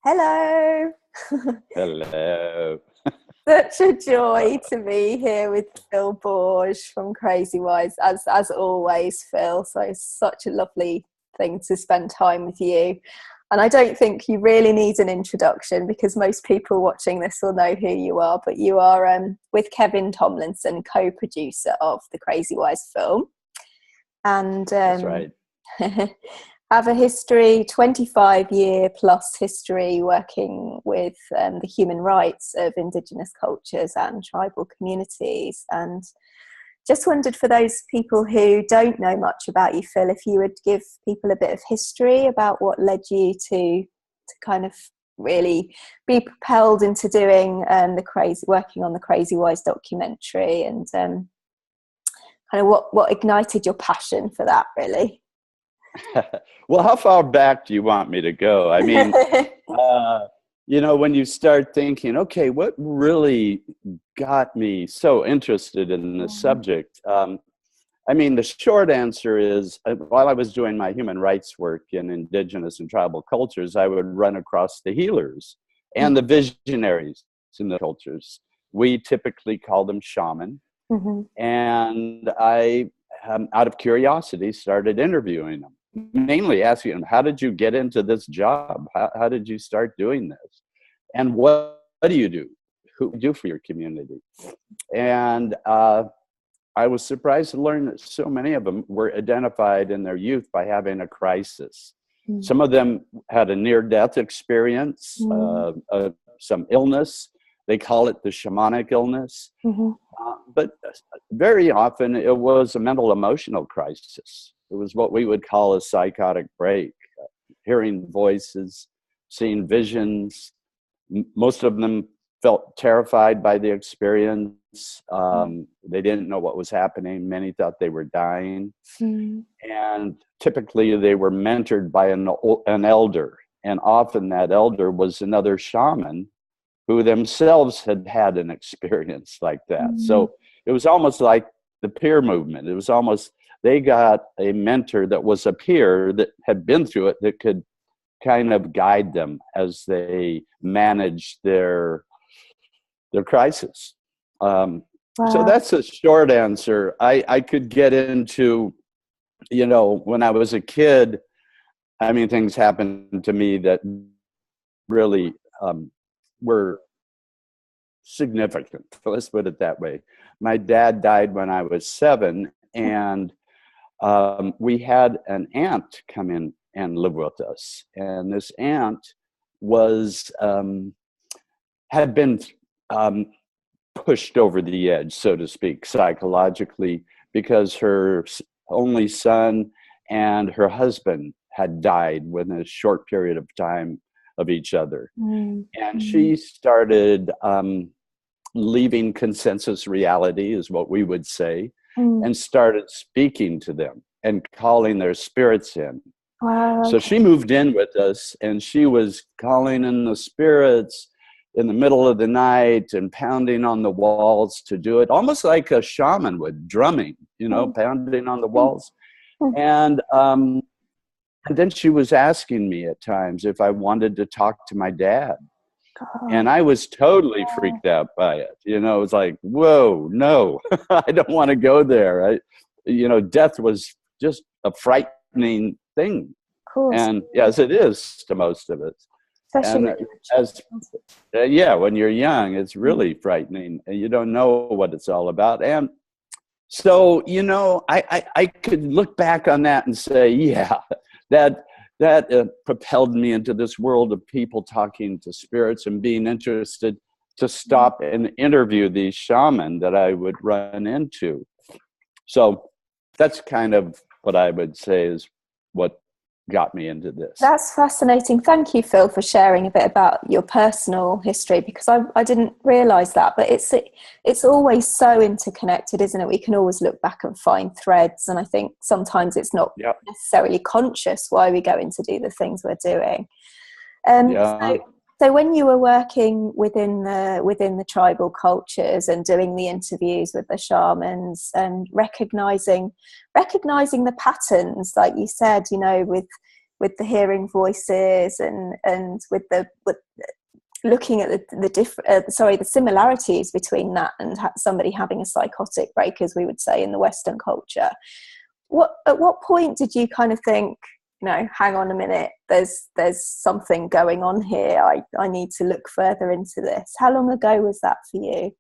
Hello. Hello. Such a joy to be here with Phil Borges from Crazy Wise, as always, Phil. So it's such a lovely thing to spend time with you. And I don't think you really need an introduction because most people watching this will know who you are. But you are with Kevin Tomlinson, co-producer of the Crazy Wise film. And That's right. have a history, 25-year plus history working with the human rights of Indigenous cultures and tribal communities. And just wondered, for those people who don't know much about you, Phil, if you would give people a bit of history about what led you to kind of really be propelled into doing working on the Crazy Wise documentary, and kind of what ignited your passion for that, really. Well, how far back do you want me to go? I mean, when you start thinking, okay, what really got me so interested in this subject? The short answer is, while I was doing my human rights work in Indigenous and tribal cultures, I would run across the healers and the visionaries in the cultures. We typically call them shaman. Mm-hmm. And I, out of curiosity, started interviewing them. Mainly asking them, how did you get into this job? How did you start doing this? And what do you do? Who do you do for your community? And I was surprised to learn that so many of them were identified in their youth by having a crisis. Mm-hmm. Some of them had a near-death experience, some illness. They call it the Shamanic Illness. Mm-hmm. But very often it was a mental emotional crisis. It was what we would call a psychotic break, hearing voices, seeing visions. Most of them felt terrified by the experience. They didn't know what was happening. Many thought they were dying. Mm-hmm. And typically they were mentored by an elder. And often that elder was another shaman who themselves had had an experience like that. Mm-hmm. So it was almost like the peer movement. It was almost, they got a mentor that was a peer that had been through it, that could kind of guide them as they managed their crisis. Wow. So that's a short answer. I could get into, when I was a kid, things happened to me that really were significant. Let's put it that way. My dad died when I was 7, and we had an aunt come in and live with us. And this aunt had been pushed over the edge, so to speak, psychologically, because her only son and her husband had died within a short period of time of each other. Mm-hmm. And she started leaving consensus reality, is what we would say, and started speaking to them and calling their spirits in. Wow. So she moved in with us, and she was calling in the spirits in the middle of the night and pounding on the walls to do it, almost like a shaman would, drumming, pounding on the walls. And then she was asking me at times if I wanted to talk to my dad. And I was totally freaked out by it. It was like, whoa, no, I don't want to go there. Death was just a frightening thing. And yes, it is to most of us. Especially when you're young, it's really frightening, and you don't know what it's all about. And so, I could look back on that and say, yeah, that propelled me into this world of people talking to spirits and being interested to stop and interview these shaman that I would run into. So that's kind of what I would say is what got me into this. That's fascinating. Thank you, Phil, for sharing a bit about your personal history, because I didn't realise that, but it's always so interconnected, isn't it? We can always look back and find threads, and I think sometimes it's not necessarily conscious why we go in to do the things we're doing. So when you were working within the tribal cultures and doing the interviews with the shamans and recognizing the patterns, like you said, with the hearing voices and with looking at the similarities between that and somebody having a psychotic break, as we would say in the Western culture. At what point did you kind of think, hang on a minute, there's something going on here, I need to look further into this? How long ago was that for you?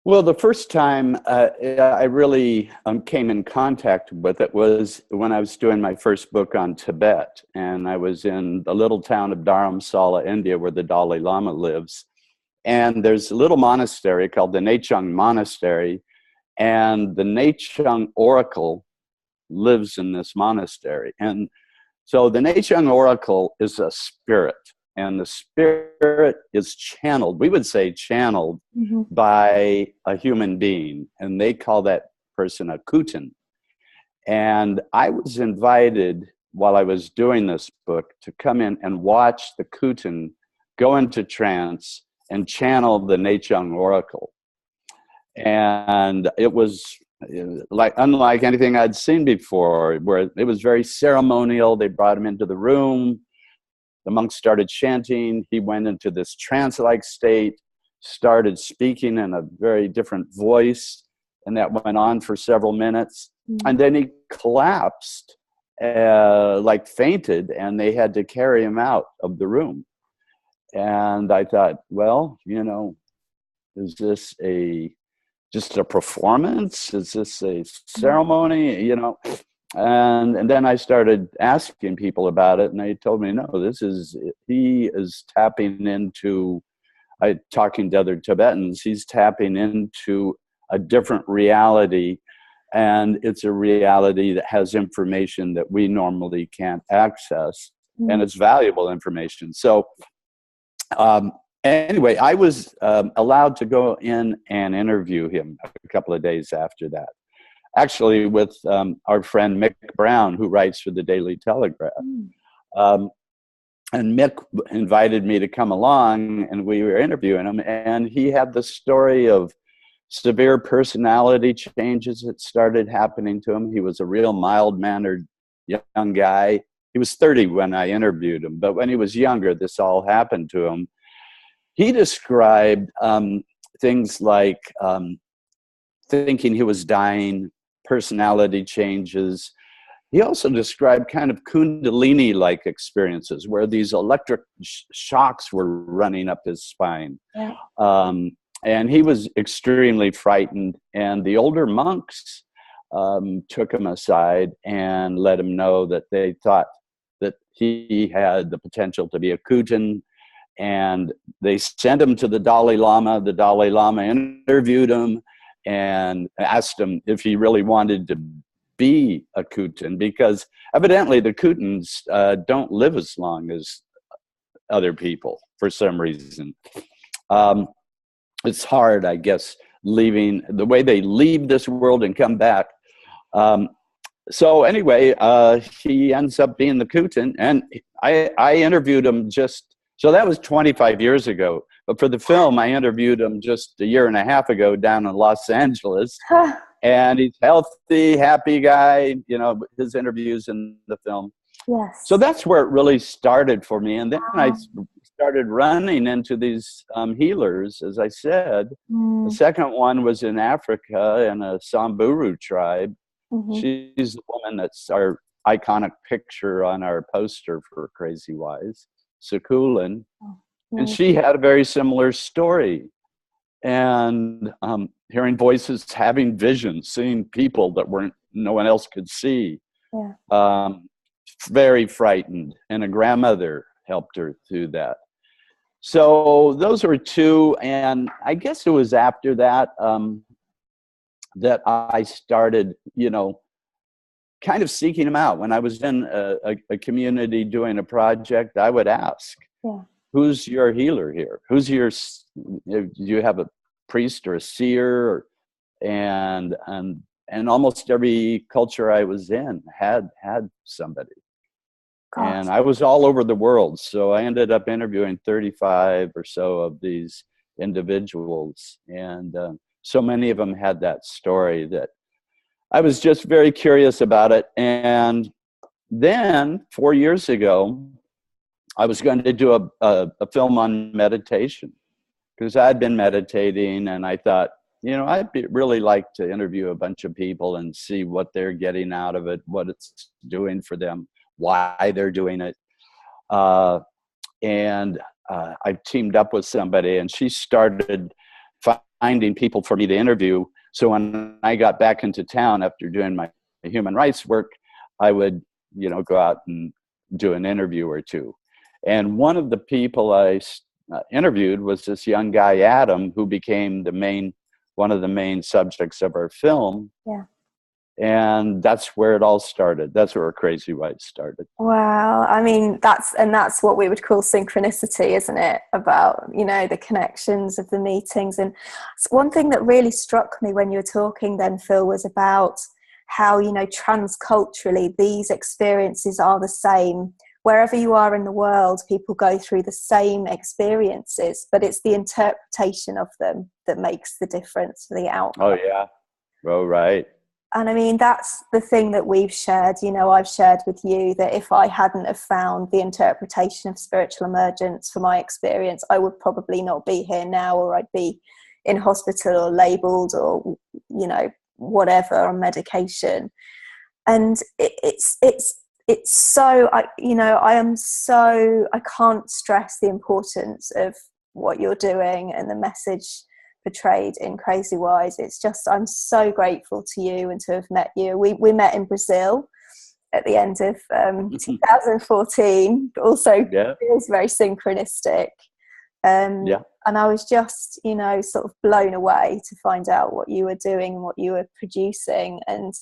Well, the first time I really came in contact with it was when I was doing my first book on Tibet. And I was in the little town of Dharamsala, India, where the Dalai Lama lives. And there's a little monastery called the Nechung Monastery. And the Nechung Oracle lives in this monastery. And so the Nechung Oracle is a spirit. And the spirit is channeled, we would say channeled, by a human being. And they call that person a Kutan. And I was invited, while I was doing this book, to come in and watch the Kutan go into trance and channel the Nechung Oracle. And it was unlike anything I'd seen before, where it was very ceremonial. They brought him into the room. The monks started chanting. He went into this trance-like state, started speaking in a very different voice, and that went on for several minutes. And then he collapsed, fainted, and they had to carry him out of the room. And I thought, well, is this just a performance? Is this a ceremony? And then I started asking people about it, and they told me, no, he is tapping into, talking to other Tibetans, he's tapping into a different reality, and it's a reality that has information that we normally can't access, and it's valuable information. So anyway, I was allowed to go in and interview him a couple of days after that. Actually, with our friend Mick Brown, who writes for the Daily Telegraph. And Mick invited me to come along, and we were interviewing him, and he had the story of severe personality changes that started happening to him. He was a real mild-mannered young guy. He was 30 when I interviewed him, but when he was younger, this all happened to him. He described things like thinking he was dying, personality changes. He also described kind of Kundalini-like experiences where these electric shocks were running up his spine. Yeah. And he was extremely frightened. And the older monks took him aside and let him know that they thought that he had the potential to be a Kutan. And they sent him to the Dalai Lama. The Dalai Lama interviewed him and asked him if he really wanted to be a Kutan, because evidently the Kutans don't live as long as other people for some reason. It's hard, I guess, leaving the way they leave this world and come back. So anyway, he ends up being the Kutan, and I interviewed him so that was 25 years ago. But for the film, I interviewed him just a year and a half ago down in Los Angeles. And he's healthy, happy guy, his interviews in the film. Yes. So that's where it really started for me. And then I started running into these healers, as I said. The second one was in Africa in a Samburu tribe. She's the woman that's our iconic picture on our poster for Crazy Wise, Sakulin. And she had a very similar story. And hearing voices, having visions, seeing people that no one else could see. Yeah. Very frightened. And a grandmother helped her through that. So those were two. And I guess it was after that that I started, kind of seeking them out. When I was in a community doing a project, I would ask, who's your healer here? Do you have a priest or a seer? And almost every culture I was in had somebody. God. And I was all over the world. So I ended up interviewing 35 or so of these individuals. And so many of them had that story that I was just very curious about it. And then 4 years ago, I was going to do a film on meditation, because I'd been meditating, and I thought, I'd really like to interview a bunch of people and see what they're getting out of it, what it's doing for them, why they're doing it. And I teamed up with somebody, and she started finding people for me to interview. So when I got back into town after doing my human rights work, I would, go out and do an interview or two. And one of the people I interviewed was this young guy, Adam, who became one of the main subjects of our film. Yeah. And that's where it all started. That's where Crazy White started. Wow. I mean, that's what we would call synchronicity, isn't it? About, the connections of the meetings. And one thing that really struck me when you were talking then, Phil, was about how, transculturally these experiences are the same. Wherever you are in the world, people go through the same experiences, but it's the interpretation of them that makes the difference for the outcome. Oh, yeah. Oh, right. And I mean, that's the thing that we've shared. I've shared with you that if I hadn't have found the interpretation of spiritual emergence for my experience, I would probably not be here now, or I'd be in hospital or labelled or, whatever, on medication. And it's so, I can't stress the importance of what you're doing and the message portrayed in Crazy Wise. It's just, I'm so grateful to you and to have met you. We met in Brazil at the end of 2014. Also, feels very synchronistic. And I was just, sort of blown away to find out what you were doing and what you were producing. And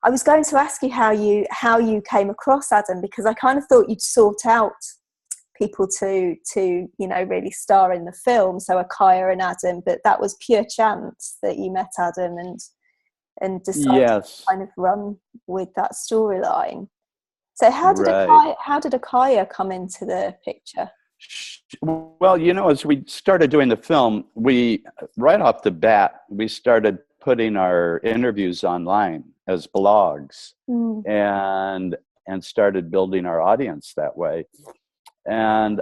I was going to ask you how you came across Adam, because I kind of thought you'd sought out people to really star in the film, so Akaya and Adam, but that was pure chance that you met Adam and decided to kind of run with that storyline. So how did Akaya come into the picture? Well, as we started doing the film, we right off the bat we started putting our interviews online as blogs, and started building our audience that way. And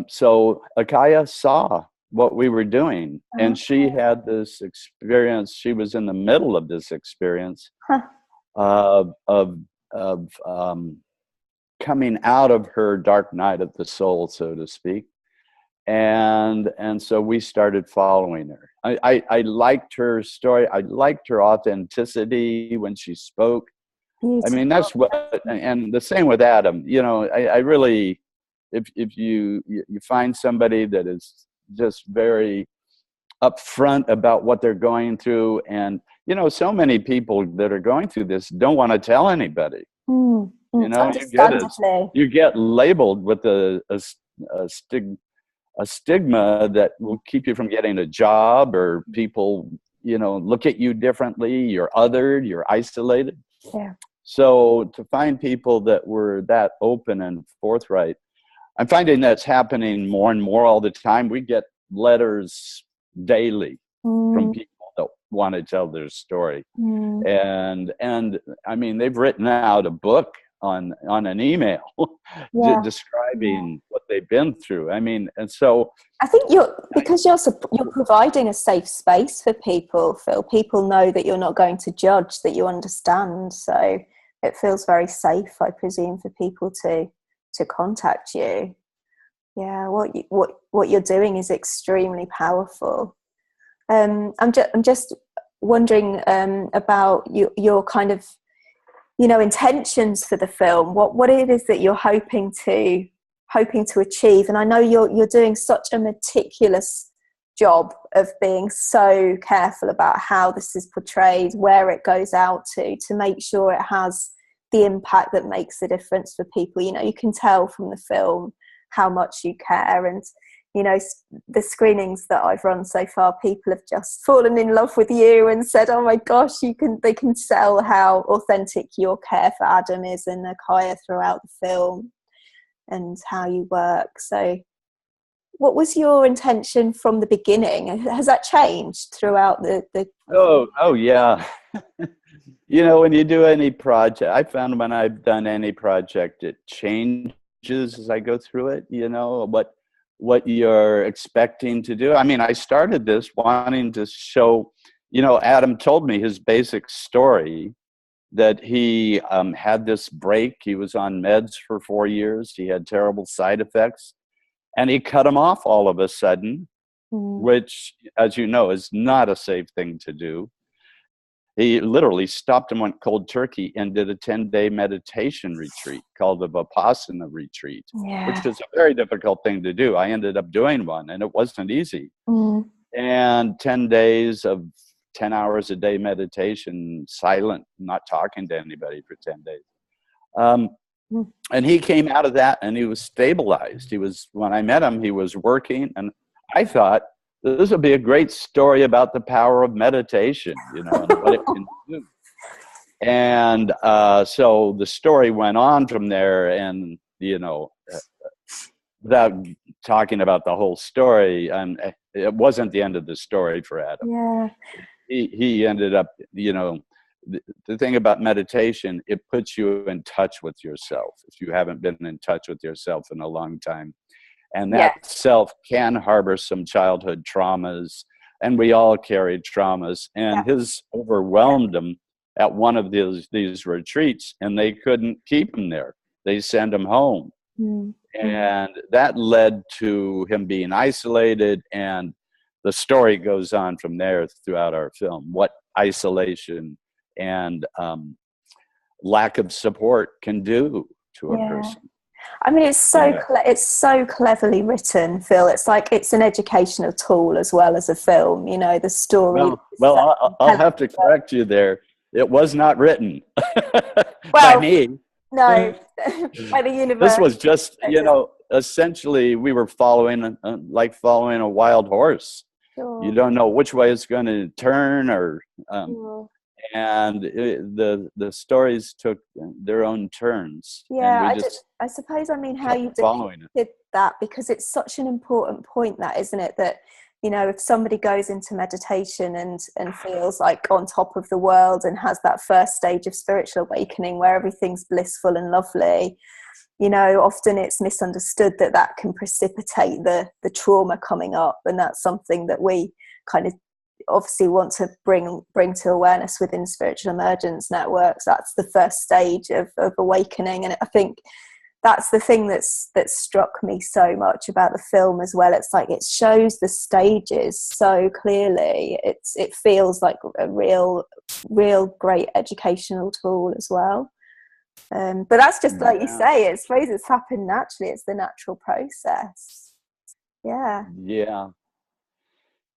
so Akaya saw what we were doing, and she had this experience. She was in the middle of this experience of coming out of her dark night of the soul, so to speak. And so we started following her. I liked her story. I liked her authenticity when she spoke. I mean, that's what, and the same with Adam. I really, if you find somebody that is just very upfront about what they're going through, and so many people that are going through this don't want to tell anybody. You get labeled with a stigma that will keep you from getting a job, or people, look at you differently. You're othered, you're isolated. Yeah. So to find people that were that open and forthright, I'm finding that's happening more and more all the time. We get letters daily from people that want to tell their story. And I mean, they've written out a book on an email describing what they've been through. I mean, and so I think you're providing a safe space for people, Phil. People know that you're not going to judge, that you understand. So it feels very safe, I presume, for people to contact you. Yeah, what you're doing is extremely powerful. I'm just wondering about your kind of intentions for the film. What it is that you're hoping to achieve. And I know you're doing such a meticulous job of being so careful about how this is portrayed, where it goes out to make sure it has the impact that makes a difference for people. You can tell from the film how much you care, and the screenings that I've run so far, people have just fallen in love with you and said, oh my gosh, they can tell how authentic your care for Adam is and Akaya throughout the film and how you work. So what was your intention from the beginning? Has that changed throughout the Oh yeah. You know, when you do any project, I found when I've done any project, it changes as I go through it, you know, what you're expecting to do. I mean, I started this wanting to show, you know, Adam told me his basic story, that he had this break. He was on meds for 4 years. He had terrible side effects, and he cut them off all of a sudden, which, as you know, is not a safe thing to do. He literally stopped and went cold turkey and did a 10-day meditation retreat called the Vipassana retreat, which is a very difficult thing to do. I ended up doing one, and it wasn't easy. And 10 days of 10 hours a day meditation, silent, not talking to anybody for 10 days. And he came out of that and he was stabilized. When I met him, he was working, and I thought, this would be a great story about the power of meditation, you know, and what it can do. And so the story went on from there, and, you know, without talking about the whole story, it wasn't the end of the story for Adam. Yeah. He ended up, you know, the thing about meditation, it puts you in touch with yourself if you haven't been in touch with yourself in a long time. And that self can harbor some childhood traumas, and we all carry traumas. And his overwhelmed him at one of these retreats, and they couldn't keep him there. They sent him home. And that led to him being isolated, and the story goes on from there throughout our film, what isolation and lack of support can do to a person. I mean, it's so cleverly written, Phil. It's like it's an educational tool as well as a film. You know, the story. Well, I'll have to correct you there. It was not written by me. No, by the universe. This was just, you know, essentially we were following a wild horse. Sure. You don't know which way it's going to turn, or and the stories took their own turns. Yeah, I suppose I mean how you did that, because it's such an important point, that, isn't it? That, you know, if somebody goes into meditation and feels like on top of the world and has that first stage of spiritual awakening where everything's blissful and lovely, you know, often it's misunderstood that can precipitate the trauma coming up, and that's something that we kind of obviously want to bring to awareness within spiritual emergence networks. That's the first stage of awakening, and I think that's the thing that struck me so much about the film as well. It's like it shows the stages so clearly. It feels like a real great educational tool as well. But that's just like you say. I suppose it's happened naturally. It's the natural process.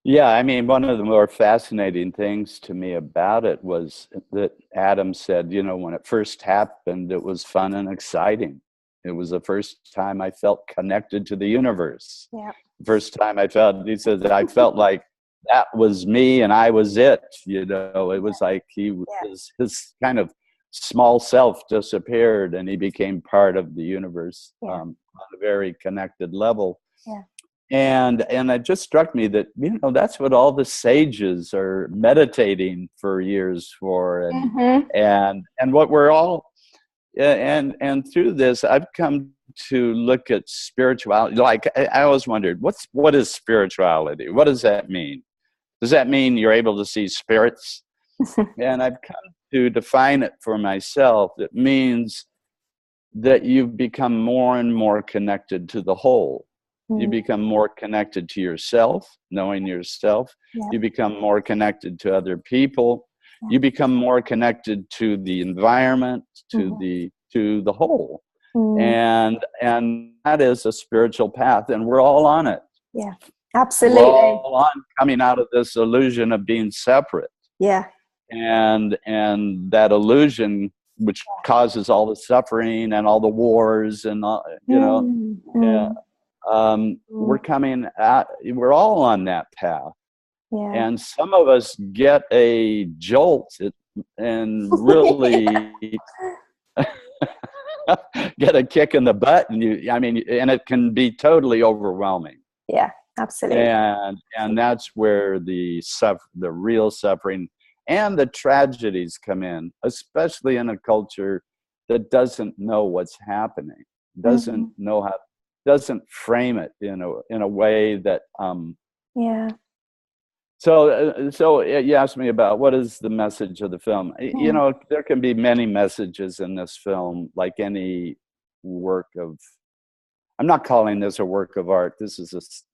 Yeah, I mean, one of the more fascinating things to me about it was that Adam said, you know, when it first happened, it was fun and exciting. It was the first time I felt connected to the universe. Yeah. First time he said that I felt like that was me and I was it, you know. It was like his kind of small self disappeared and he became part of the universe on a very connected level. Yeah. And it just struck me that, you know, that's what all the sages are meditating for years for, and what we're all, and through this, I've come to look at spirituality. Like I always wondered, what is spirituality? What does that mean? Does that mean you're able to see spirits? And I've come to define it for myself. It means that you've become more and more connected to the whole. You become more connected to yourself, knowing yourself. Yeah. You become more connected to other people. Yeah. You become more connected to the environment, to the whole. And that is a spiritual path, and we're all on it. Yeah, absolutely. We're all on coming out of this illusion of being separate. Yeah. And that illusion, which causes all the suffering and all the wars and all, you know. We're all on that path. Yeah. And some of us get a jolt and really get a kick in the butt, and and it can be totally overwhelming. Yeah, absolutely. And that's where the real suffering and the tragedies come in, especially in a culture that doesn't know what's happening, doesn't know how, doesn't frame it in a way that yeah. So you asked me about what is the message of the film. You know, there can be many messages in this film, like any work of, I'm not calling this a work of art. This is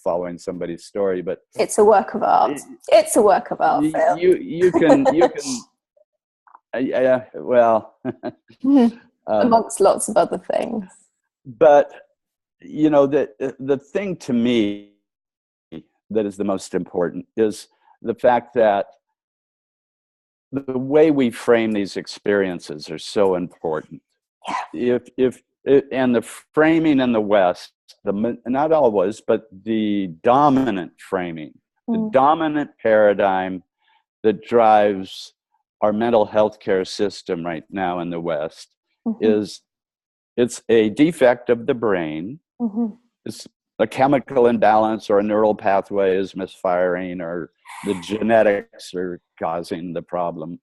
following somebody's story, but it's a work of art. It's a work of art, Phil. You can well, amongst lots of other things. But the thing to me that is the most important is the fact that the way we frame these experiences are so important. Yeah. If and the framing in the West, not always, but the dominant framing, the dominant paradigm that drives our mental health care system right now in the West is, it's a defect of the brain. It's a chemical imbalance, or a neural pathway is misfiring, or the genetics are causing the problem.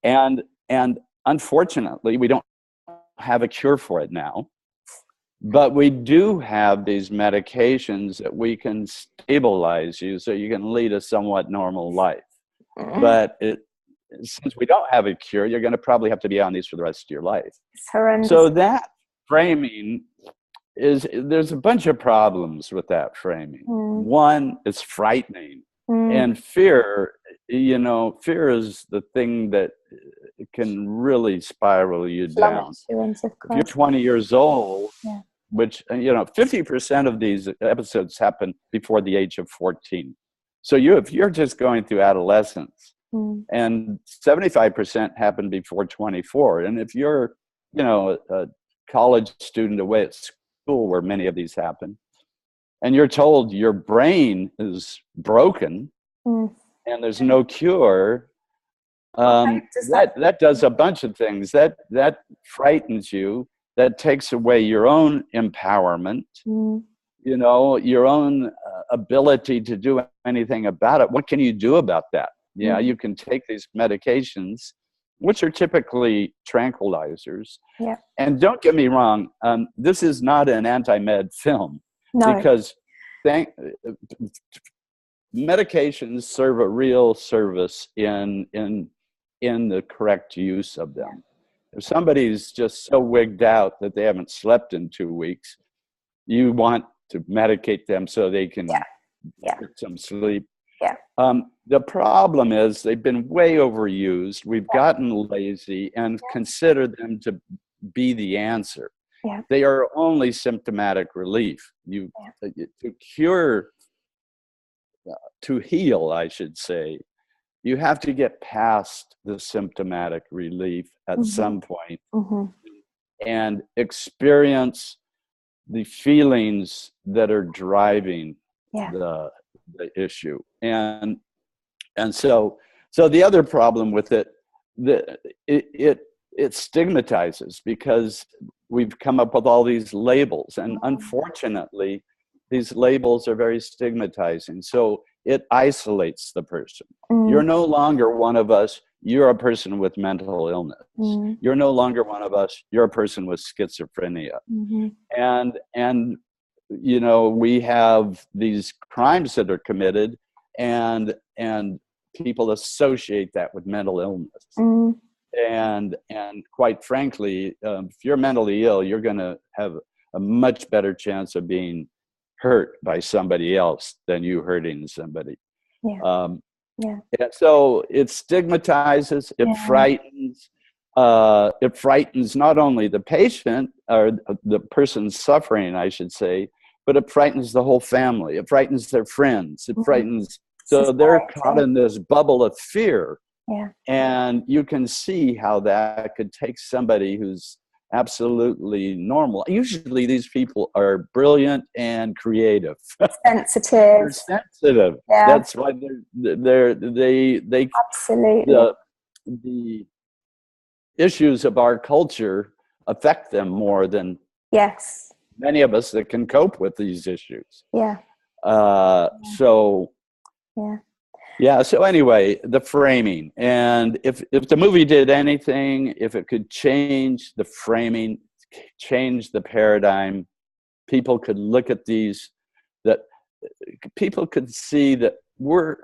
And unfortunately, we don't have a cure for it now, but we do have these medications that we can stabilize you so you can lead a somewhat normal life. But since we don't have a cure, you're going to probably have to be on these for the rest of your life. It's horrendous. So that framing there's a bunch of problems with that framing. One, it's frightening. And fear, fear is the thing that can really spiral you down. If you're 20 years old, which, 50% of these episodes happen before the age of 14. So if you're just going through adolescence, and 75% happen before 24. And if you're, a college student away at school, where many of these happen, and you're told your brain is broken and there's no cure, that does a bunch of things. That frightens you. That takes away your own empowerment, your own ability to do anything about it. What can you do about that? Yeah, you can take these medications, which are typically tranquilizers. Yeah. And don't get me wrong, this is not an anti-med film. No. Because medications serve a real service in the correct use of them. If somebody's just so wigged out that they haven't slept in 2 weeks, you want to medicate them so they can get some sleep. Yeah. The problem is they've been way overused. We've gotten lazy and consider them to be the answer. Yeah. They are only symptomatic relief. To cure, to heal, I should say, you have to get past the symptomatic relief at some point and experience the feelings that are driving the issue. And so the other problem with it stigmatizes, because we've come up with all these labels, and unfortunately these labels are very stigmatizing. So it isolates the person. You're no longer one of us. You're a person with mental illness. You're no longer one of us. You're a person with schizophrenia. And we have these crimes that are committed, and people associate that with mental illness. And quite frankly, if you're mentally ill, you're going to have a much better chance of being hurt by somebody else than you hurting somebody. And so it stigmatizes, it frightens. It frightens not only the patient, or the person suffering, I should say, but it frightens the whole family. It frightens their friends. It frightens, so they're caught in this bubble of fear. And you can see how that could take somebody who's absolutely normal. Usually these people are brilliant and creative. Sensitive. They're sensitive. That's why they absolutely. The issues of our culture affect them more than many of us that can cope with these issues. Yeah. So anyway, the framing, and if the movie did anything, if it could change the framing, change the paradigm, people could look at these, that people could see that we're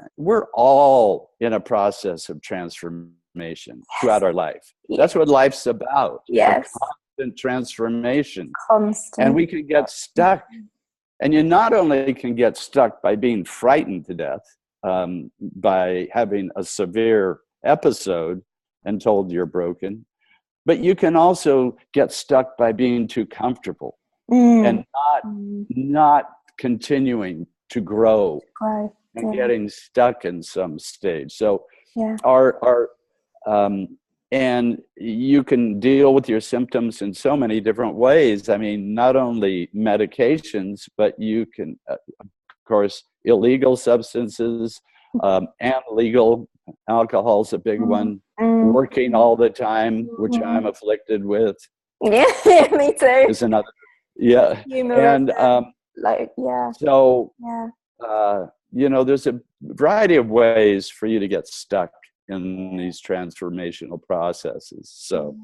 all in a process of transformation throughout our life. Yes. That's what life's about. Yes. A constant transformation. Constant. And we can get stuck. And you not only can get stuck by being frightened to death, by having a severe episode and told you're broken, but you can also get stuck by being too comfortable and not continuing to grow and getting stuck in some stage. So and you can deal with your symptoms in so many different ways. I mean, not only medications, but you can, of course, illegal substances, and legal. Alcohol's a big one. Working all the time, which I'm afflicted with. Yeah, me too. Is another. Yeah. And so there's a variety of ways for you to get stuck in these transformational processes. So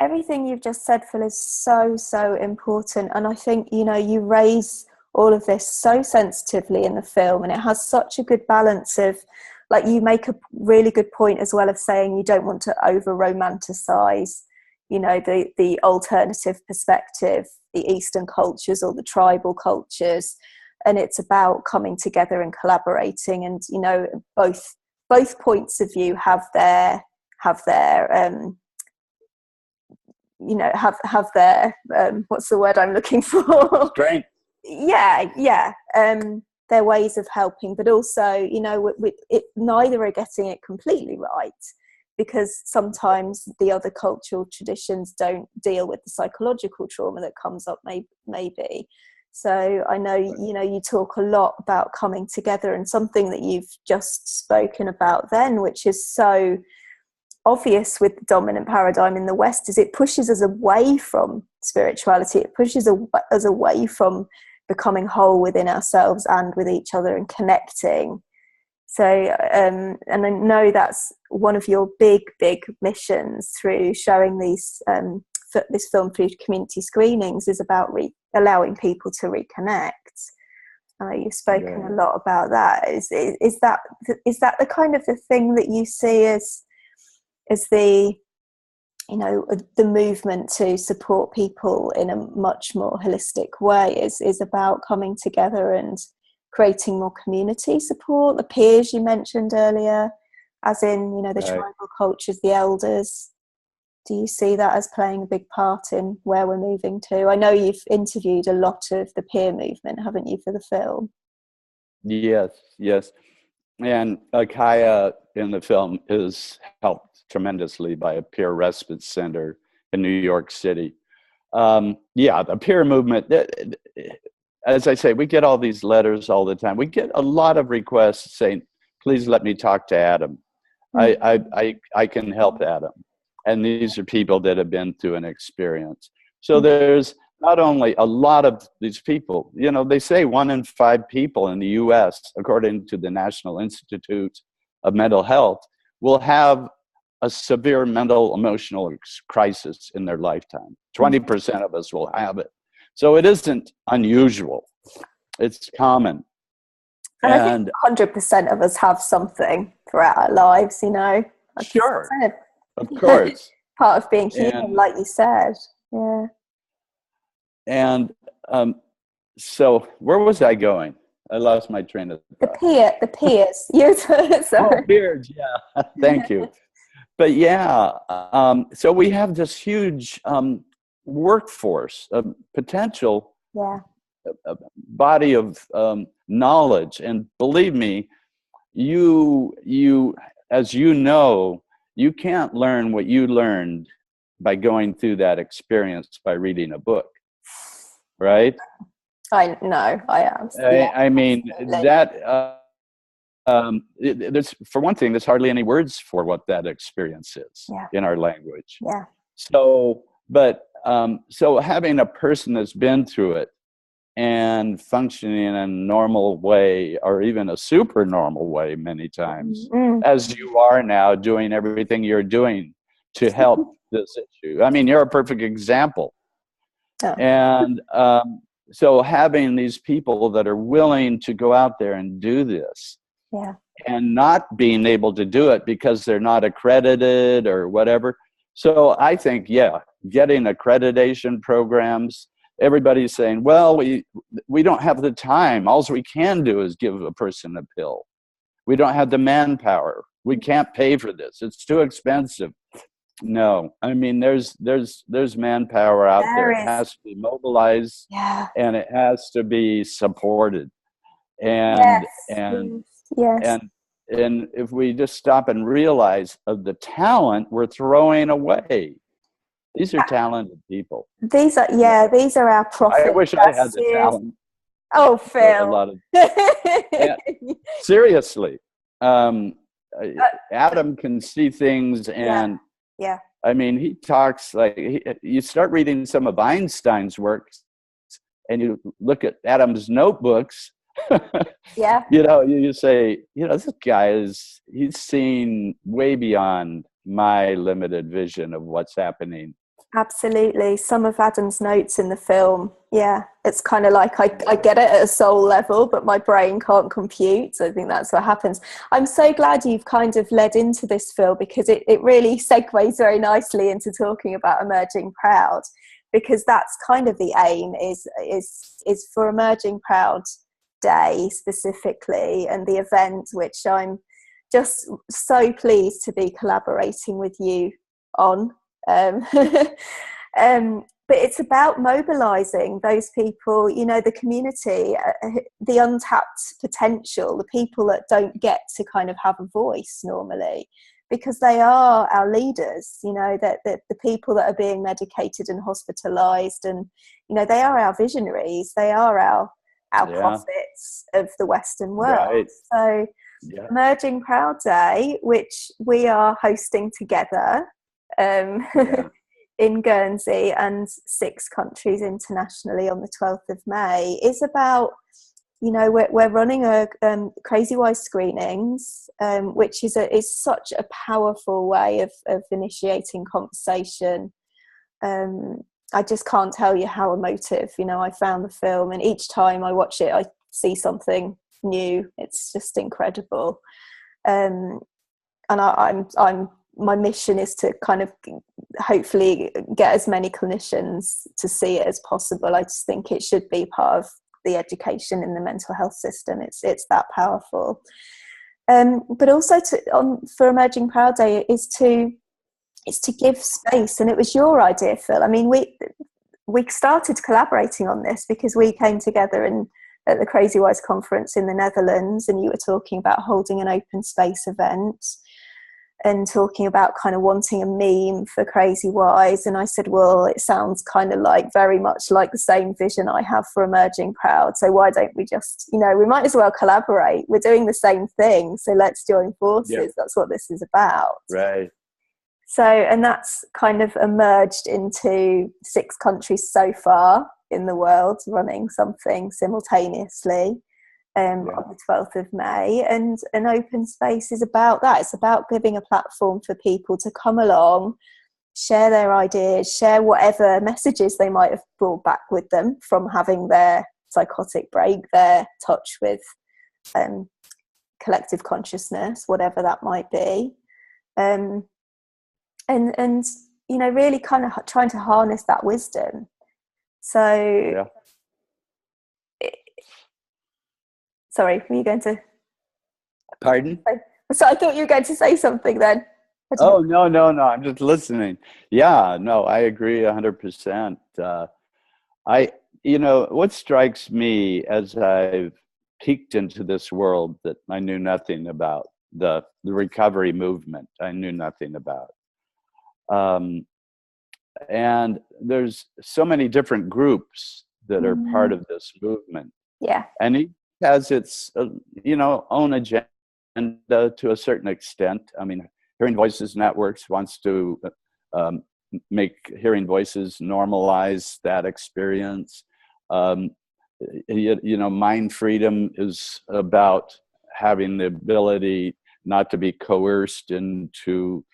everything you've just said, Phil, is so important. And I think, you raise all of this so sensitively in the film, and it has such a good balance of, like, you make a really good point as well of saying you don't want to over romanticize, the alternative perspective, the Eastern cultures or the tribal cultures. And it's about coming together and collaborating, and both points of view have their what's the word I'm looking for? Strength. Their ways of helping, but also, neither are getting it completely right, because sometimes the other cultural traditions don't deal with the psychological trauma that comes up, maybe. So I know, you talk a lot about coming together, and something that you've just spoken about then, which is so obvious with the dominant paradigm in the West, is it pushes us away from spirituality. It pushes us away from becoming whole within ourselves and with each other and connecting. So, and I know that's one of your big missions through showing this film through community screenings, is about allowing people to reconnect. You've spoken a lot about that. Is that the kind of the thing that you see as the the movement to support people in a much more holistic way is about coming together and creating more community support, the peers you mentioned earlier, as in, the tribal cultures, the elders? Do you see that as playing a big part in where we're moving to? I know you've interviewed a lot of the peer movement, haven't you, for the film? Yes. And Kaya in the film is helped tremendously by a peer respite center in New York City. The peer movement, as I say, we get all these letters all the time. We get a lot of requests saying, please let me talk to Adam. I can help Adam. And these are people that have been through an experience. So there's not only a lot of these people, they say 1 in 5 people in the US, according to the National Institute of Mental Health, will have a severe mental emotional crisis in their lifetime. 20% of us will have it. So it isn't unusual. It's common. And I think 100% of us have something throughout our lives, Sure. Of course. Part of being human, like you said. Yeah. And so where was I going? I lost my train of thought. The peers. Sorry. Peers, yeah. Thank you. But so we have this huge workforce, potential body of knowledge. And believe me, you as you can't learn what you learned by going through that experience by reading a book, right? I know, I am. I mean, that there's, for one thing, there's hardly any words for what that experience is in our language. Yeah. So, but so having a person that's been through it and functioning in a normal way, or even a super normal way many times, as you are now doing everything you're doing to help this issue. I mean, you're a perfect example. Oh. And so having these people that are willing to go out there and do this, and not being able to do it because they're not accredited or whatever. So I think, getting accreditation programs. Everybody's saying, well, we don't have the time. All we can do is give a person a pill. We don't have the manpower. We can't pay for this. It's too expensive. No, I mean, there's manpower out there. It has to be mobilized, and it has to be supported. And if we just stop and realize of the talent we're throwing away. These are talented people. These are our prophet. I wish I had the talent. Oh, Phil. A lot of, seriously, Adam can see things, and I mean, he talks like you start reading some of Einstein's works, and you look at Adam's notebooks. You say, this guy he's seen way beyond my limited vision of what's happening. Absolutely. Some of Adam's notes in the film, it's kind of like I get it at a soul level, but my brain can't compute. So I think that's what happens. I'm so glad you've kind of led into this, Phil, because it really segues very nicely into talking about Emerging Proud, because that's kind of the aim is for Emerging Proud Day specifically, and the event which I'm just so pleased to be collaborating with you on. But it's about mobilizing those people, the community, the untapped potential, the people that don't get to kind of have a voice normally, because they are our leaders, that the people that are being medicated and hospitalized, and they are our visionaries, they are our prophets of the Western world. Right. So Emerging Proud Day, which we are hosting together in Guernsey and 6 countries internationally on the 12th of May, is about, we're running a Crazy Wise screenings, which is such a powerful way of initiating conversation. I just can't tell you how emotive, I found the film, and each time I watch it, I see something new. It's just incredible. And my mission is to kind of hopefully get as many clinicians to see it as possible. I just think it should be part of the education in the mental health system. It's that powerful. But also for Emerging Proud Day is to give space. And it was your idea, Phil. I mean, we started collaborating on this because we came together at the Crazy Wise conference in the Netherlands, and you were talking about holding an open space event and talking about kind of wanting a meme for Crazy Wise. And I said, well, it sounds kind of very much like the same vision I have for Emerging Proud. So why don't we just, we might as well collaborate. We're doing the same thing. So let's join forces. Yeah. That's what this is about. Right. So, and that's kind of emerged into 6 countries so far in the world running something simultaneously. On the 12th of May, and an open space is about that. It's about giving a platform for people to come along, share their ideas, share whatever messages they might have brought back with them from having their psychotic break, their touch with collective consciousness, whatever that might be, and really kind of trying to harness that wisdom. So sorry, were you going to? Pardon? So I thought you were going to say something then. Oh, no. I'm just listening. Yeah, no, I agree 100%. What strikes me as I've peeked into this world that I knew nothing about, the recovery movement, I knew nothing about. And there's so many different groups that are part of this movement. Yeah. And it has its, own agenda to a certain extent. I mean, Hearing Voices Networks wants to make Hearing Voices normalize that experience. mind freedom is about having the ability not to be coerced into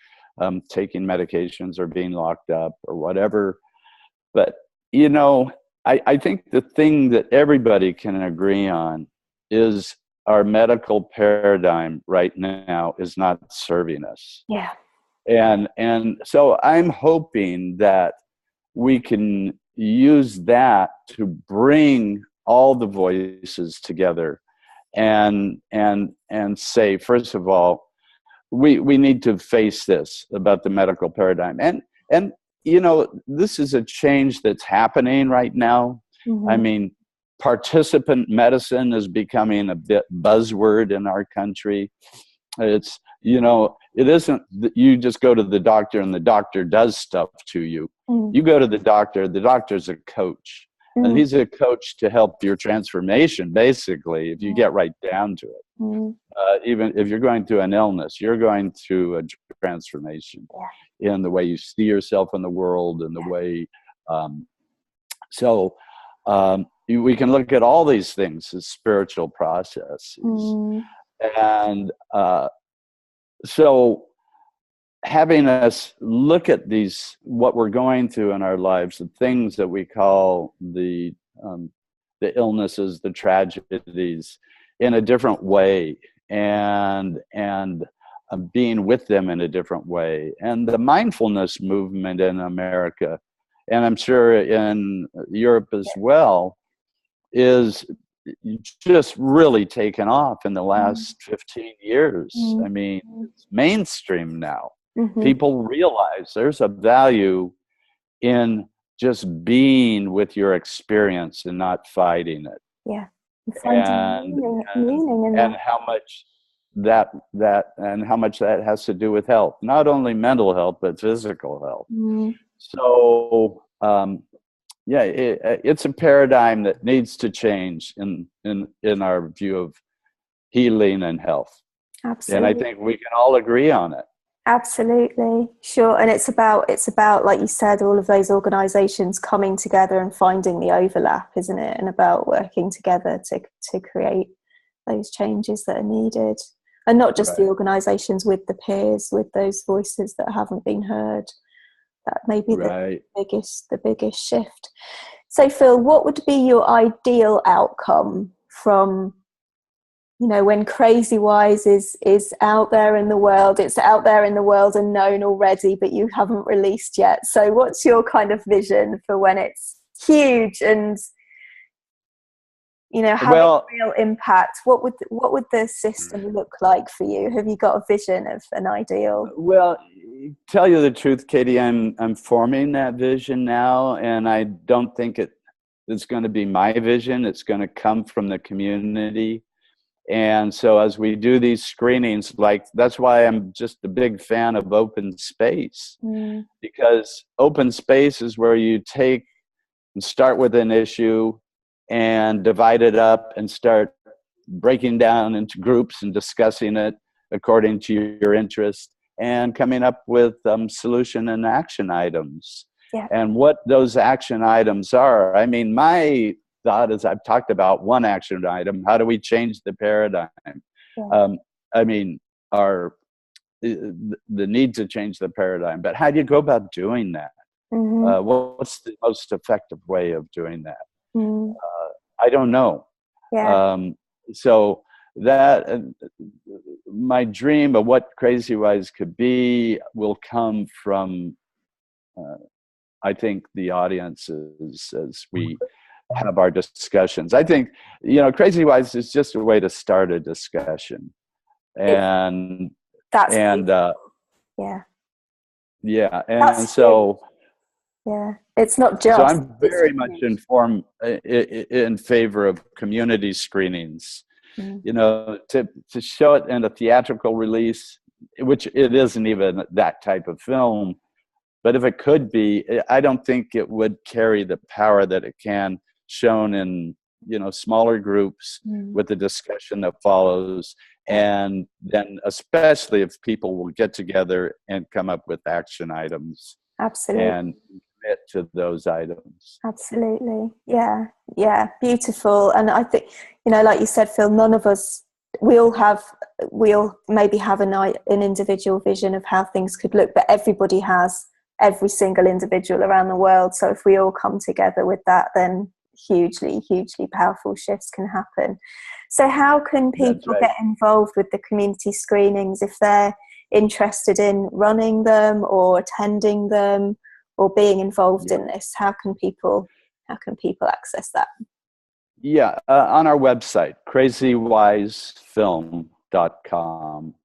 taking medications or being locked up or whatever. But, I think the thing that everybody can agree on is our medical paradigm right now is not serving us. Yeah. And so I'm hoping that we can use that to bring all the voices together and say, first of all, we need to face this about the medical paradigm. And this is a change that's happening right now. Mm-hmm. I mean, participant medicine is becoming a bit buzzword in our country. It's, it isn't that you just go to the doctor and the doctor does stuff to you. Mm. You go to the doctor's a coach. Mm. And he's a coach to help your transformation, basically, if you get right down to it. Mm. Even if you're going through an illness, you're going through a transformation in the way you see yourself in the world and the way. We can look at all these things as spiritual processes. Mm. And so having us look at these, what we're going through in our lives, the things that we call the illnesses, the tragedies, in a different way, and being with them in a different way. And the mindfulness movement in America, and I'm sure in Europe as well, is just really taken off in the last 15 years. I mean, it's mainstream now. Mm-hmm. People realize there's a value in just being with your experience and not fighting it. Yeah. And how much that has to do with health, not only mental health, but physical health. Mm. So, it's a paradigm that needs to change in our view of healing and health. Absolutely. And I think we can all agree on it. Absolutely. Sure. And it's about, like you said, all of those organizations coming together and finding the overlap, isn't it? And about working together to create those changes that are needed. And not just the organizations, with the peers, with those voices that haven't been heard. That may be the biggest shift. So Phil, what would be your ideal outcome from, when Crazy Wise is out there in the world? It's out there in the world and known already, but you haven't released yet. So what's your kind of vision for when it's huge and, having real impact? What would the system look like for you? Have you got a vision of an ideal? Well, tell you the truth, Katie, I'm forming that vision now, and I don't think it's going to be my vision. It's going to come from the community. And so as we do these screenings, that's why I'm just a big fan of open space, because open space is where you take and start with an issue and divide it up and start breaking down into groups and discussing it according to your interest and coming up with solution and action items. Yeah. And what those action items are. I mean, my thought is, I've talked about one action item. How do we change the paradigm? Yeah. I mean, the need to change the paradigm, but how do you go about doing that? Mm-hmm. What's the most effective way of doing that? Mm. I don't know. Yeah. So that my dream of what Crazy Wise could be will come from, I think, the audiences as we have our discussions. I think, Crazy Wise is just a way to start a discussion. And that's it's not just. So I'm very much in favor of community screenings. To show it in a theatrical release, which it isn't even that type of film, but if it could be, I don't think it would carry the power that it can, shown in smaller groups with the discussion that follows, and then especially if people will get together and come up with action items. Absolutely. And commit to those items. Absolutely. Yeah. Yeah, beautiful. And I think, you know, like you said, Phil, none of us, we all maybe have an individual vision of how things could look, but everybody has, every single individual around the world. So if we all come together with that, then hugely powerful shifts can happen. So how can people get involved with the community screenings if they're interested in running them or attending them or being involved in this? How can people access that? Yeah, on our website, crazywisefilm.com,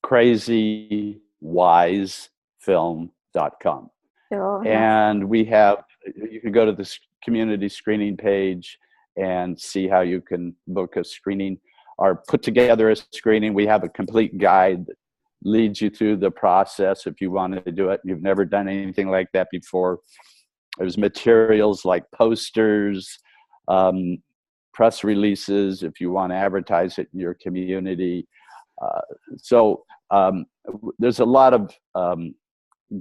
crazywisefilm.com. Sure, and we have, you can go to the community screening page and see how you can book a screening or put together a screening. We have a complete guide that leads you through the process if you wanted to do it. You've never done anything like that before. There's materials like posters, press releases if you want to advertise it in your community. So there's a lot of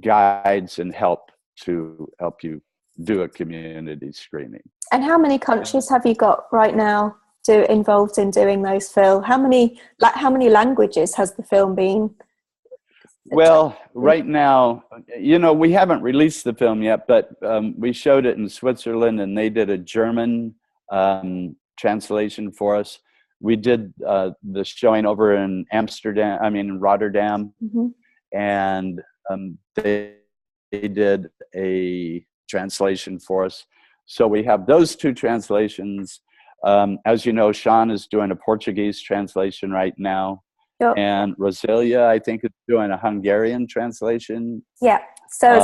guides and help to help you do a community screening. And how many countries have you got right now involved in doing those, Phil? How many languages has the film been? Well, right now, you know, we haven't released the film yet, but we showed it in Switzerland and they did a German translation for us. We did the showing over in Rotterdam, and they did a translation for us. So we have those two translations. As you know, Sean is doing a Portuguese translation right now. Yep. And Rosilia, I think, is doing a Hungarian translation. Yeah. So as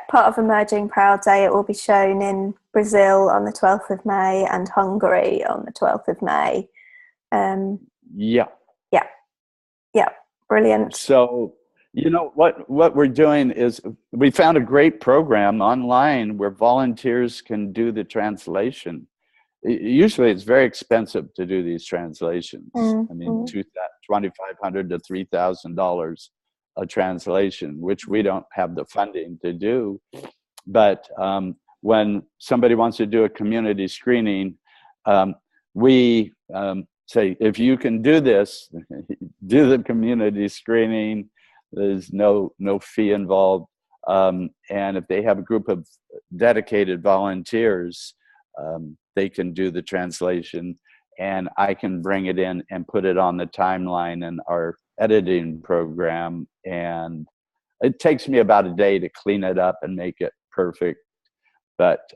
part of Emerging Proud Day, it will be shown in Brazil on the 12th of May and Hungary on the 12th of May. Yeah. Brilliant. So, you know, what we're doing is we found a great program online where volunteers can do the translation. Usually it's very expensive to do these translations. I mean, $2,500 to $3,000 a translation, which we don't have the funding to do. But when somebody wants to do a community screening, we say, if you can do this, do the community screening. There's no fee involved. And if they have a group of dedicated volunteers, they can do the translation, and I can bring it in and put it on the timeline in our editing program. And it takes me about a day to clean it up and make it perfect. But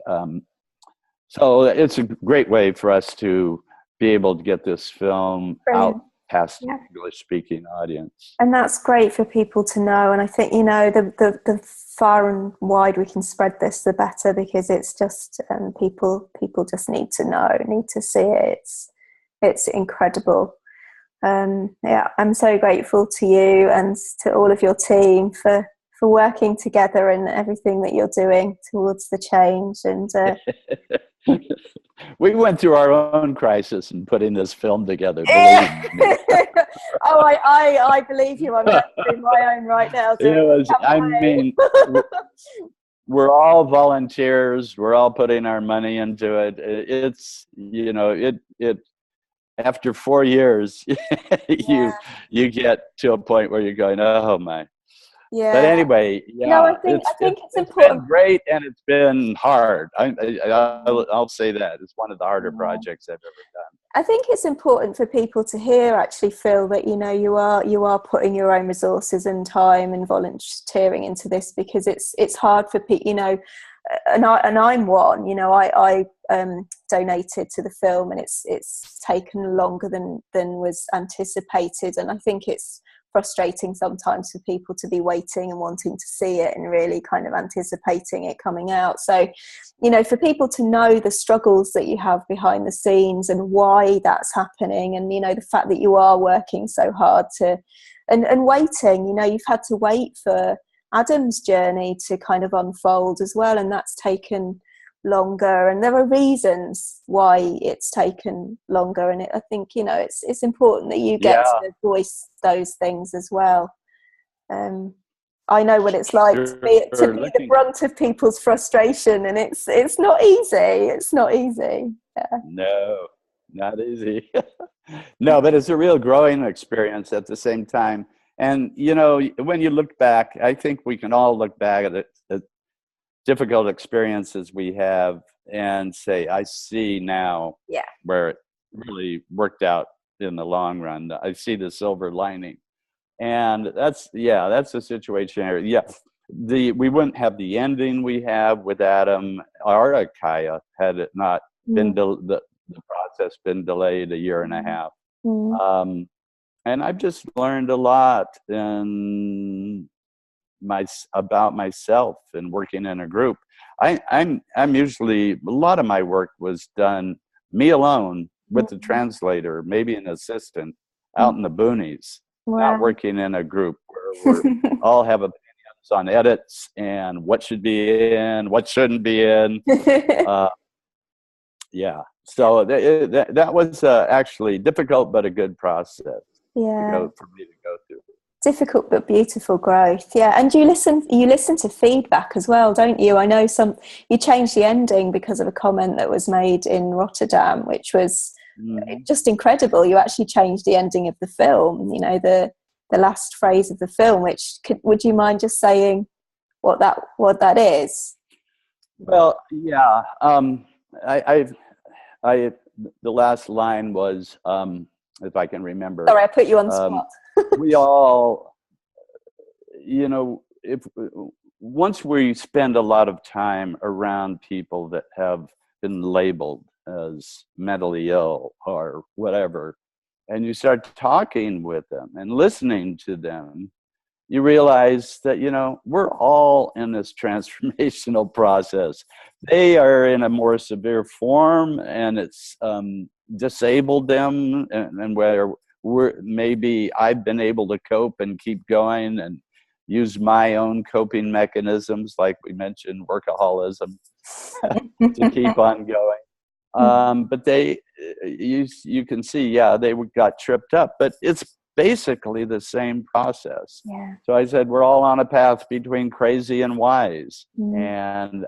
so it's a great way for us to be able to get this film out past the English-speaking audience. And that's great for people to know. And I think, you know, the far and wide we can spread this, the better, because it's just people just need to know, need to see it. It's incredible. I'm so grateful to you and to all of your team for working together and everything that you're doing towards the change. And we went through our own crisis in putting this film together. Believe me. Oh, I believe you. I'm going through my own right now. We're all volunteers. We're all putting our money into it. It's, you know, it after 4 years, you get to a point where you're going, oh my. Yeah. But anyway, I think it's important. Been great, and it's been hard. I'll say that it's one of the harder projects I've ever done. I think it's important for people to hear, actually, Phil, that you know you are putting your own resources and time and volunteering into this, because it's hard for people, you know. And I'm one. You know, I donated to the film, and it's taken longer than was anticipated, and I think it's frustrating sometimes for people to be waiting and wanting to see it and really kind of anticipating it coming out. So, you know, for people to know the struggles that you have behind the scenes and why that's happening, and, you know, the fact that you are working so hard and waiting, you know, you've had to wait for Adam's journey to kind of unfold as well, and that's taken longer, and there are reasons why it's taken longer, and I think, you know, it's important that you get to voice those things as well. I know what it's like to be the brunt of people's frustration, and it's not easy. It's not easy. Yeah. No, not easy. No, but it's a real growing experience at the same time. And, you know, when you look back, I think we can all look back at it, the difficult experiences we have and say, I see now where it really worked out in the long run. I see the silver lining. And that's the situation. Yeah, we wouldn't have the ending we have with Adam or Akaya had it not been the process been delayed a year and a half. And I've just learned a lot about myself and working in a group. I'm usually, a lot of my work was done me alone with the translator, maybe an assistant out in the boonies. Wow. Not working in a group where we all have opinions on edits and what should be in, what shouldn't be in. So that was actually difficult, but a good process. For me to go through. Difficult but beautiful growth. Yeah, and you listen to feedback as well, don't you? I know you changed the ending because of a comment that was made in Rotterdam, which was just incredible. You actually changed the ending of the film, you know, the last phrase of the film, would you mind just saying what that is? Well, yeah. The last line was, if I can remember. Sorry, I put you on the spot. We all, you know, once we spend a lot of time around people that have been labeled as mentally ill or whatever, and you start talking with them and listening to them, you realize that, you know, we're all in this transformational process. They are in a more severe form, and it's disabled them, and where maybe I've been able to cope and keep going and use my own coping mechanisms, like we mentioned, workaholism, to keep on going. But you can see, they got tripped up, but it's basically the same process. So I said, we're all on a path between crazy and wise. And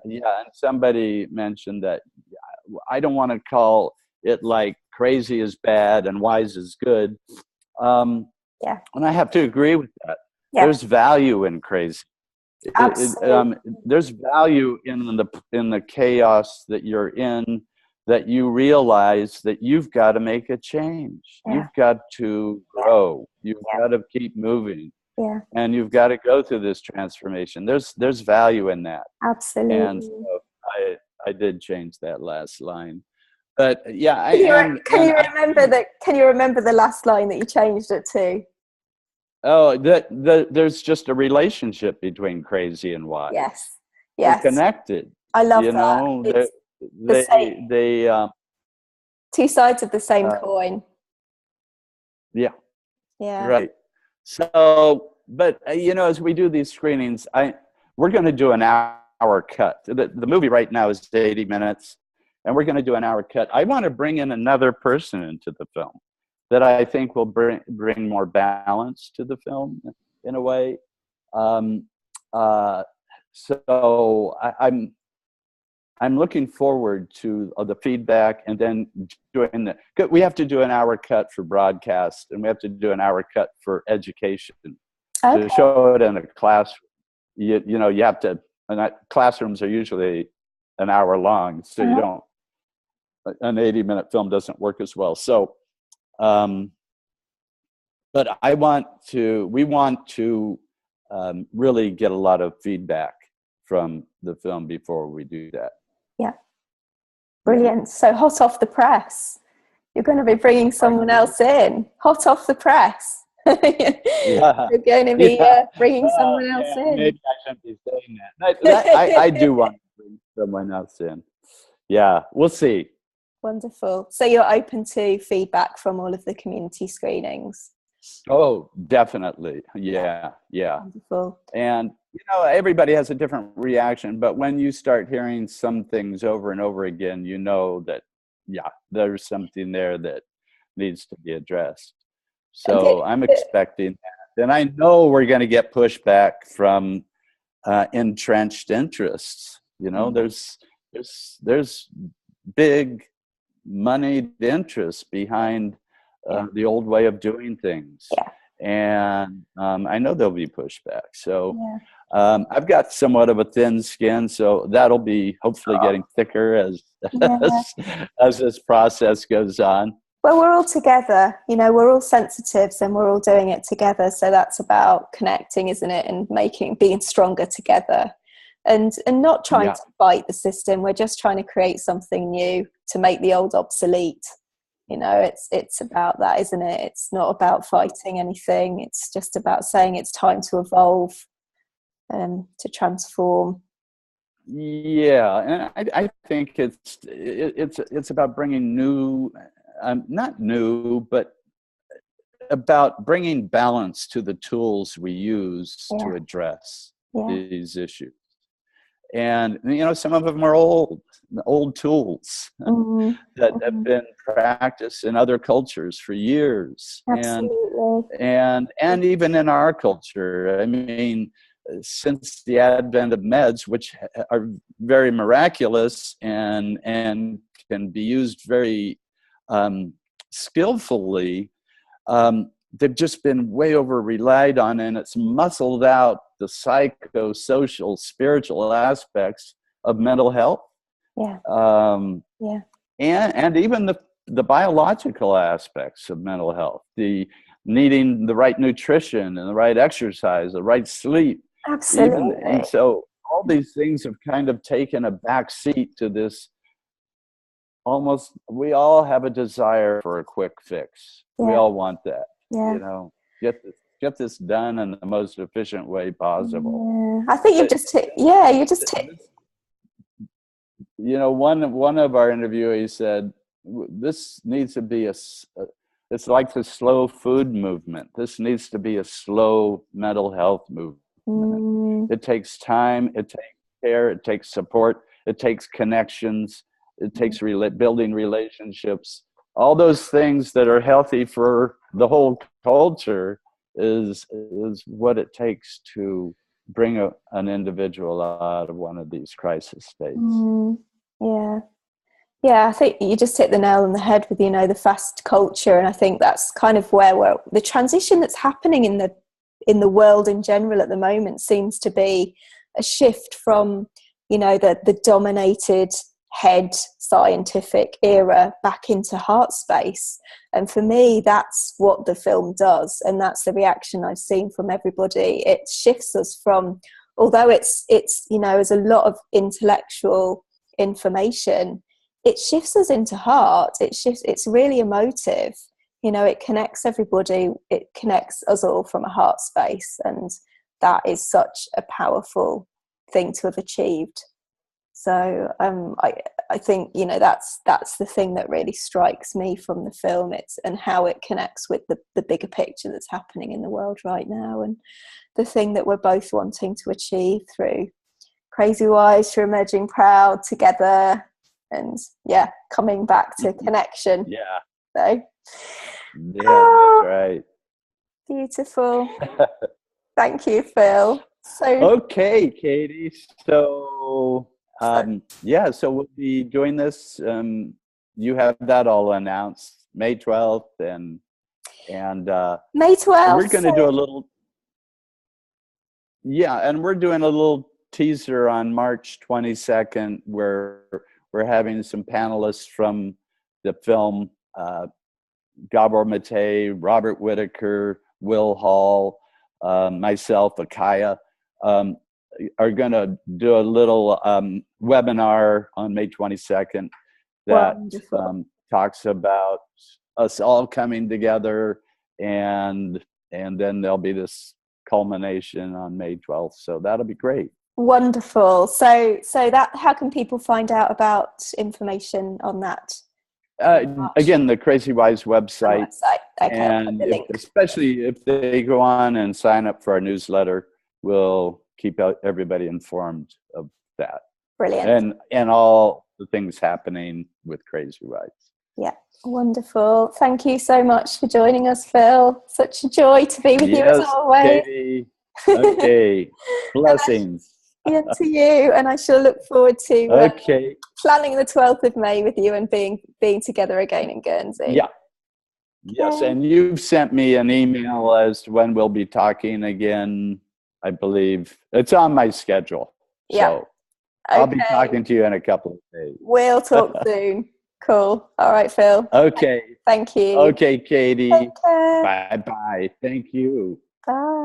somebody mentioned that I don't want to call it like crazy is bad and wise is good. And I have to agree with that. There's value in crazy. There's value in the chaos that you're in, that you realize that you've got to make a change. You've got to grow. You've got to keep moving. And you've got to go through this transformation. There's value in that. Absolutely. And so I did change that last line. But can you remember the last line that you changed it to? Oh, there's just a relationship between crazy and wise. Yes. They're connected. I love that. They two sides of the same coin. Yeah. Right. So, but you know, as we do these screenings, we're going to do an hour cut. The movie right now is 80 minutes, and we're going to do an hour cut. I want to bring in another person into the film that I think will bring more balance to the film in a way. So I'm looking forward to the feedback, and then we have to do an hour cut for broadcast, and we have to do an hour cut for education to show it in a classroom. You know, you have to, and classrooms are usually an hour long, so you don't, an 80-minute film doesn't work as well. So, but we want to really get a lot of feedback from the film before we do that. Yeah. Brilliant. So hot off the press. You're going to be bringing someone else in. Hot off the press. You're going to be bringing someone else in. Maybe I shouldn't be saying that. I do want to bring someone else in. Yeah, we'll see. Wonderful. So you're open to feedback from all of the community screenings? Oh, definitely. Yeah. Wonderful. And, you know, everybody has a different reaction, but when you start hearing some things over and over again, you know that, there's something there that needs to be addressed. So I'm expecting that. And I know we're going to get pushback from entrenched interests. You know, there's big moneyed interests behind the old way of doing things. Yeah. And I know there'll be pushback. So I've got somewhat of a thin skin, so that'll be hopefully getting thicker as this process goes on. Well, we're all together, you know, we're all sensitives and we're all doing it together. So that's about connecting, isn't it? And being stronger together and not trying to fight the system. We're just trying to create something new to make the old obsolete. You know, it's about that, isn't it? It's not about fighting anything. It's just about saying it's time to evolve, to transform. Yeah, and I think it's about bringing new, not new, but about bringing balance to the tools we use to address these issues. And, you know, some of them are old tools that have been practiced in other cultures for years. Absolutely. And even in our culture, I mean, since the advent of meds, which are very miraculous and can be used very skillfully, they've just been way over relied on, and it's muscled out the psychosocial, spiritual aspects of mental health. And even the biological aspects of mental health, the needing the right nutrition and the right exercise, the right sleep. Absolutely. And so all these things have kind of taken a back seat to this. Almost, we all have a desire for a quick fix. We all want that. You know, get this done in the most efficient way possible. I think you've just hit. You know, one of our interviewees said, "This needs to be it's like the slow food movement. This needs to be a slow mental health movement. It takes time. It takes care. It takes support. It takes connections. It takes building relationships. All those things that are healthy for the whole culture is what it takes to bring an individual out of one of these crisis states." Yeah, I think you just hit the nail on the head with, you know, the fast culture. And I think that's kind of where the transition that's happening in the world in general at the moment seems to be a shift from, you know, the dominated head scientific era back into heart space. And for me, that's what the film does, and that's the reaction I've seen from everybody. It shifts us from, although it's you know, there's a lot of intellectual information, it shifts us into heart. It's really emotive, you know. It connects everybody, it connects us all from a heart space, and that is such a powerful thing to have achieved. So I think, you know, that's the thing that really strikes me from the film. And how it connects with the bigger picture that's happening in the world right now, and the thing that we're both wanting to achieve through Crazy Wise, through Emerging Proud together, and coming back to connection. So that's right. Beautiful. Thank you, Phil. So okay, Katie, so so we'll be doing this. You have that all announced, May 12th, and May 12th. We're going to do a little, and we're doing a little teaser on March 22nd, where we're having some panelists from the film, Gabor Mate, Robert Whitaker, Will Hall, myself, Akaya, are going to do a little webinar on May 22nd that talks about us all coming together, and then there'll be this culmination on May 12th. So that'll be great. Wonderful. So that, how can people find out about information on that? Again, the Crazy Wise website. Okay, and especially if they go on and sign up for our newsletter, we'll keep everybody informed of that. Brilliant. And all the things happening with Crazy Wise. Yeah, wonderful. Thank you so much for joining us, Phil. Such a joy to be with you as Yes, always. Katie. Okay. Blessings. Yeah, to you. And I shall look forward to Okay. planning the 12th of May with you and being together again in Guernsey. Yeah. Yes, and you've sent me an email as to when we'll be talking again. I believe it's on my schedule. Yeah. So I'll be talking to you in a couple of days. We'll talk soon. Cool. All right, Phil. Okay. Thank you. Okay, Katie. Take care. Bye-bye. Thank you. Bye.